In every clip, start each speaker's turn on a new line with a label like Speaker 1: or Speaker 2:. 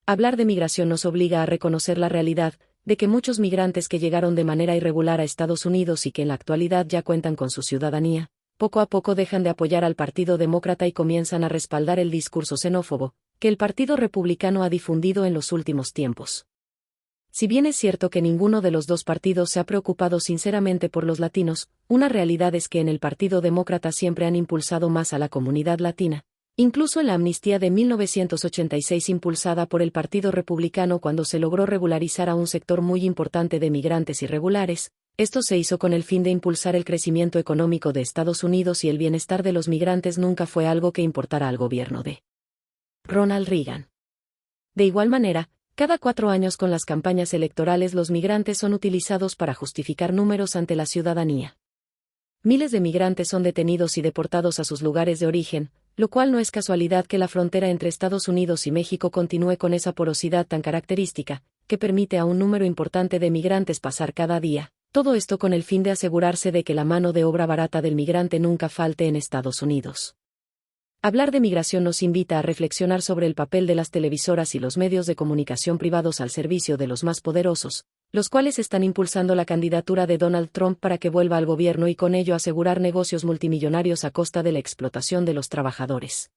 Speaker 1: Hablar de migración nos obliga a reconocer la realidad de que muchos migrantes que llegaron de manera irregular a Estados Unidos y que en la actualidad ya cuentan con su ciudadanía, poco a poco dejan de apoyar al Partido Demócrata y comienzan a respaldar el discurso xenófobo que el Partido Republicano ha difundido en los últimos tiempos. Si bien es cierto que ninguno de los dos partidos se ha preocupado sinceramente por los latinos, una realidad es que en el Partido Demócrata siempre han impulsado más a la comunidad latina. Incluso en la amnistía de 1986 impulsada por el Partido Republicano cuando se logró regularizar a un sector muy importante de migrantes irregulares, esto se hizo con el fin de impulsar el crecimiento económico de Estados Unidos y el bienestar de los migrantes nunca fue algo que importara al gobierno de Ronald Reagan. De igual manera, cada 4 años con las campañas electorales los migrantes son utilizados para justificar números ante la ciudadanía. Miles de migrantes son detenidos y deportados a sus lugares de origen, lo cual no es casualidad que la frontera entre Estados Unidos y México continúe con esa porosidad tan característica, que permite a un número importante de migrantes pasar cada día, todo esto con el fin de asegurarse de que la mano de obra barata del migrante nunca falte en Estados Unidos. Hablar de migración nos invita a reflexionar sobre el papel de las televisoras y los medios de comunicación privados al servicio de los más poderosos, los cuales están impulsando la candidatura de Donald Trump para que vuelva al gobierno y con ello asegurar negocios multimillonarios a costa de la explotación de los trabajadores.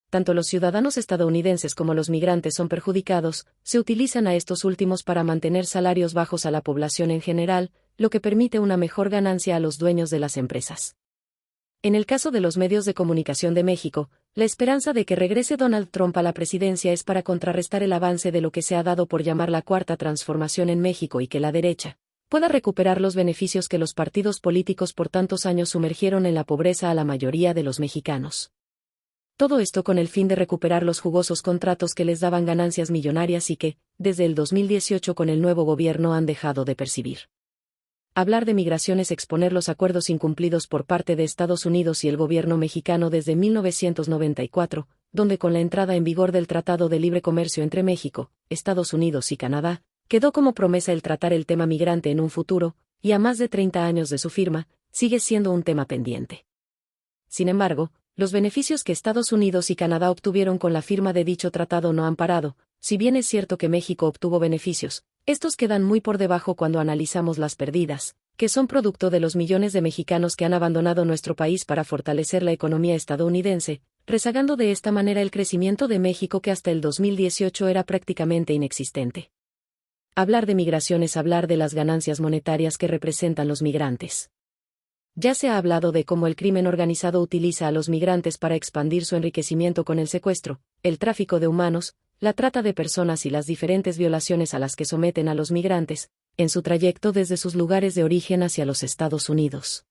Speaker 1: Tanto los ciudadanos estadounidenses como los migrantes son perjudicados, se utilizan a estos últimos para mantener salarios bajos a la población en general, lo que permite una mejor ganancia a los dueños de las empresas. En el caso de los medios de comunicación de México, la esperanza de que regrese Donald Trump a la presidencia es para contrarrestar el avance de lo que se ha dado por llamar la Cuarta Transformación en México y que la derecha pueda recuperar los beneficios que los partidos políticos por tantos años sumergieron en la pobreza a la mayoría de los mexicanos. Todo esto con el fin de recuperar los jugosos contratos que les daban ganancias millonarias y que, desde el 2018 con el nuevo gobierno han dejado de percibir. Hablar de migración es exponer los acuerdos incumplidos por parte de Estados Unidos y el gobierno mexicano desde 1994, donde con la entrada en vigor del Tratado de Libre Comercio entre México, Estados Unidos y Canadá, quedó como promesa el tratar el tema migrante en un futuro, y a más de 30 años de su firma, sigue siendo un tema pendiente. Sin embargo, los beneficios que Estados Unidos y Canadá obtuvieron con la firma de dicho tratado no han parado, si bien es cierto que México obtuvo beneficios, estos quedan muy por debajo cuando analizamos las pérdidas, que son producto de los millones de mexicanos que han abandonado nuestro país para fortalecer la economía estadounidense, rezagando de esta manera el crecimiento de México que hasta el 2018 era prácticamente inexistente. Hablar de migración es hablar de las ganancias monetarias que representan los migrantes. Ya se ha hablado de cómo el crimen organizado utiliza a los migrantes para expandir su enriquecimiento con el secuestro, el tráfico de humanos, la trata de personas y las diferentes violaciones a las que someten a los migrantes, en su trayecto desde sus lugares de origen hacia los Estados Unidos.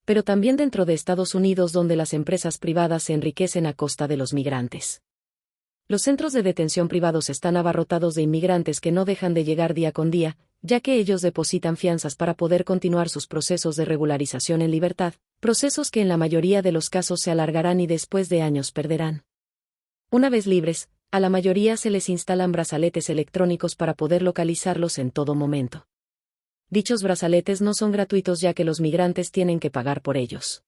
Speaker 1: Pero también dentro de Estados Unidos donde las empresas privadas se enriquecen a costa de los migrantes. Los centros de detención privados están abarrotados de inmigrantes que no dejan de llegar día con día, ya que ellos depositan fianzas para poder continuar sus procesos de regularización en libertad, procesos que en la mayoría de los casos se alargarán y después de años perderán. Una vez libres, a la mayoría se les instalan brazaletes electrónicos para poder localizarlos en todo momento. Dichos brazaletes no son gratuitos ya que los migrantes tienen que pagar por ellos.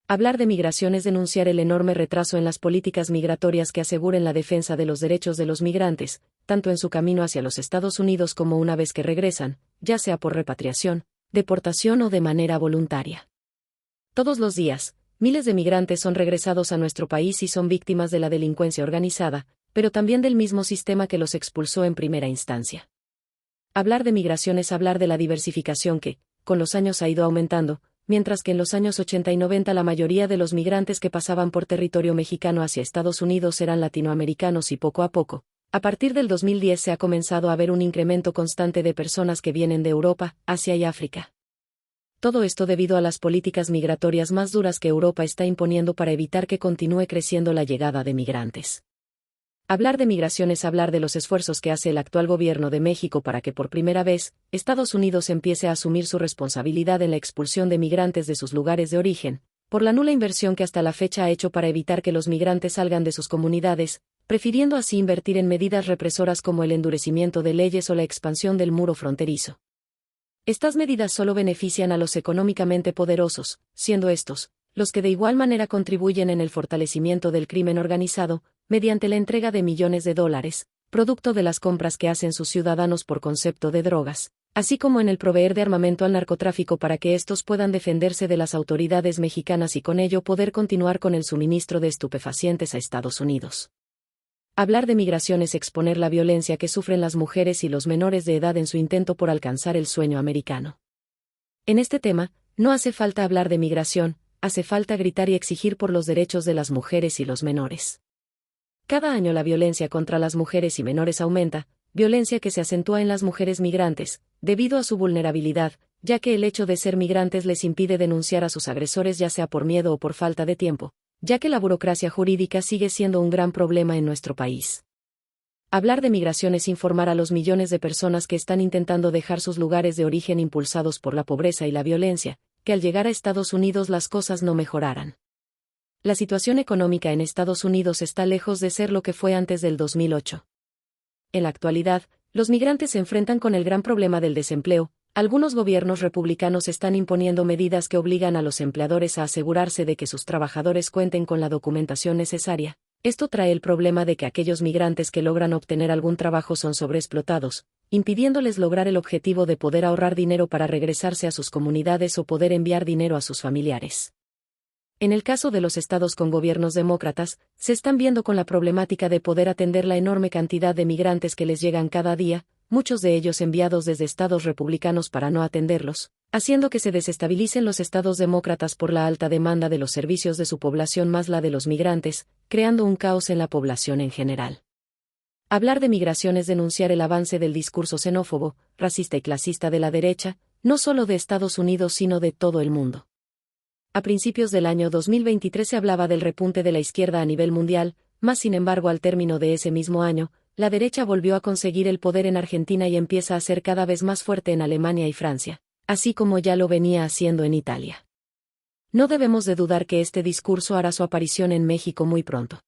Speaker 1: Hablar de migración es denunciar el enorme retraso en las políticas migratorias que aseguren la defensa de los derechos de los migrantes, tanto en su camino hacia los Estados Unidos como una vez que regresan, ya sea por repatriación, deportación o de manera voluntaria. Todos los días, miles de migrantes son regresados a nuestro país y son víctimas de la delincuencia organizada, pero también del mismo sistema que los expulsó en primera instancia. Hablar de migración es hablar de la diversificación que, con los años ha ido aumentando, mientras que en los años 80 y 90 la mayoría de los migrantes que pasaban por territorio mexicano hacia Estados Unidos eran latinoamericanos y poco a poco, a partir del 2010 se ha comenzado a ver un incremento constante de personas que vienen de Europa, Asia y África. Todo esto debido a las políticas migratorias más duras que Europa está imponiendo para evitar que continúe creciendo la llegada de migrantes. Hablar de migración es hablar de los esfuerzos que hace el actual gobierno de México para que por primera vez, Estados Unidos empiece a asumir su responsabilidad en la expulsión de migrantes de sus lugares de origen, por la nula inversión que hasta la fecha ha hecho para evitar que los migrantes salgan de sus comunidades, prefiriendo así invertir en medidas represoras como el endurecimiento de leyes o la expansión del muro fronterizo. Estas medidas solo benefician a los económicamente poderosos, siendo estos los que de igual manera contribuyen en el fortalecimiento del crimen organizado, mediante la entrega de millones de dólares, producto de las compras que hacen sus ciudadanos por concepto de drogas, así como en el proveer de armamento al narcotráfico para que estos puedan defenderse de las autoridades mexicanas y con ello poder continuar con el suministro de estupefacientes a Estados Unidos. Hablar de migración es exponer la violencia que sufren las mujeres y los menores de edad en su intento por alcanzar el sueño americano. En este tema, no hace falta hablar de migración, hace falta gritar y exigir por los derechos de las mujeres y los menores. Cada año la violencia contra las mujeres y menores aumenta, violencia que se acentúa en las mujeres migrantes, debido a su vulnerabilidad, ya que el hecho de ser migrantes les impide denunciar a sus agresores ya sea por miedo o por falta de tiempo, ya que la burocracia jurídica sigue siendo un gran problema en nuestro país. Hablar de migración es informar a los millones de personas que están intentando dejar sus lugares de origen impulsados por la pobreza y la violencia, que al llegar a Estados Unidos las cosas no mejorarán. La situación económica en Estados Unidos está lejos de ser lo que fue antes del 2008. En la actualidad, los migrantes se enfrentan con el gran problema del desempleo. Algunos gobiernos republicanos están imponiendo medidas que obligan a los empleadores a asegurarse de que sus trabajadores cuenten con la documentación necesaria. Esto trae el problema de que aquellos migrantes que logran obtener algún trabajo son sobreexplotados, impidiéndoles lograr el objetivo de poder ahorrar dinero para regresarse a sus comunidades o poder enviar dinero a sus familiares. En el caso de los estados con gobiernos demócratas, se están viendo con la problemática de poder atender la enorme cantidad de migrantes que les llegan cada día, muchos de ellos enviados desde estados republicanos para no atenderlos, haciendo que se desestabilicen los estados demócratas por la alta demanda de los servicios de su población más la de los migrantes, creando un caos en la población en general. Hablar de migración es denunciar el avance del discurso xenófobo, racista y clasista de la derecha, no solo de Estados Unidos sino de todo el mundo. A principios del año 2023 se hablaba del repunte de la izquierda a nivel mundial, mas sin embargo al término de ese mismo año, la derecha volvió a conseguir el poder en Argentina y empieza a ser cada vez más fuerte en Alemania y Francia, así como ya lo venía haciendo en Italia. No debemos de dudar que este discurso hará su aparición en México muy pronto.